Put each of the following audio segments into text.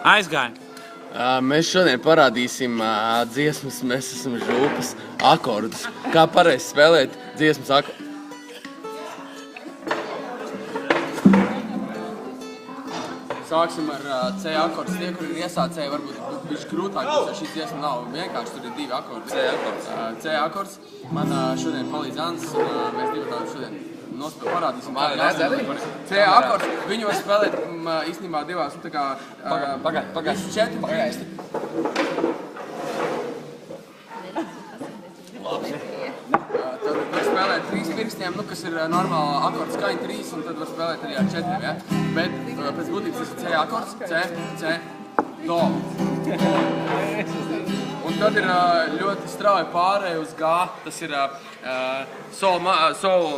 Aizgāja. Mēs šodien parādīsim dziesmas, mēs esam žūpas akordus. Kā pareizi spēlēt dziesmas akordus. Sāksim ar C akordus. Tie, kur ir iesācēji, varbūt bišķi grūtāk, jo šī dziesma nav vienkārši, tur ir 2 akordi. C akords. Man šodien palīdz Ants, un mēs divi tādu šodien parādīsim. C akords. Viņu var spēlēt īstenībā divās, tā kā... Pagaid. 4. Tad var spēlēt 3 pirkstiem, kas ir normāla akorda skaņa 3, un tad var spēlēt arī ar 4, ja? Bet pēc būtības tas ir C akords, C, Do. Un tad ir ļoti strauji pārēj uz G, tas ir sol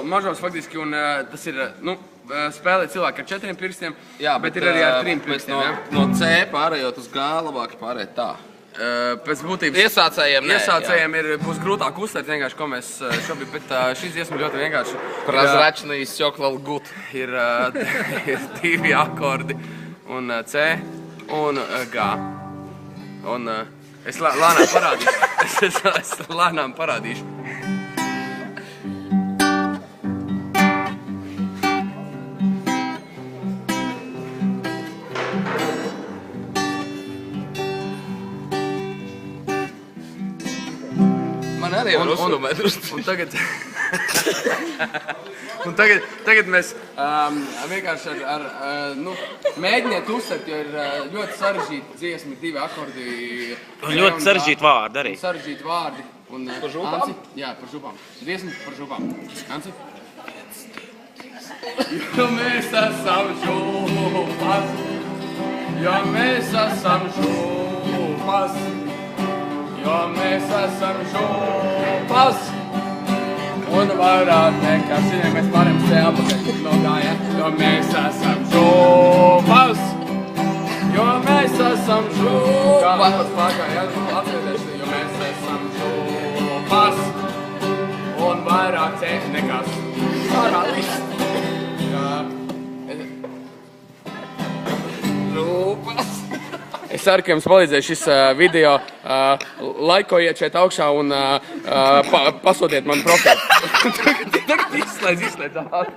mažors faktiski, un tas ir, spēlēt cilvēki ar 4 pirkstiem, bet ir arī ar 3 pirkstiem. No C pārējot uz G labāk pārēt tā. Pēc būtības iesācējiem būs grūtāk uztvert vienkārši, ko mēs šobrīd, bet šīs dziesma ļoti vienkārši. Prozračný stjokval gut. Ir 2 akordi, un C, un G. Un es lēnām parādīšu. Es lēnām parādīšu. Man arī var uzsumēt drusku. Un tagad mēs vienkārši mēģiniet uzsvert, jo ir ļoti sarežģīta dziesma, 2 akordi. Un ļoti sarežģīti vārdi arī. Sarežģīti vārdi. Par žūpām? Jā, par žūpām. Dziesma par žūpām. Anci? Jo mēs esam žūpas, jo mēs esam žūpas, jo mēs esam žūpas, un vairāk nekā šodien mēs varam sev apakaļ nogāja, jo mēs esam žūpas, jo mēs esam žūpas. Kā labas pagāja, atcerēšu, jo mēs esam žūpas, un vairāk cēši nekas. Parādīs. Žūpas. Es ceru, ka jums palīdzēja šis video. Laikojiet šeit augšā un pasūtiet man profilu. Tagad izslēdz ātri.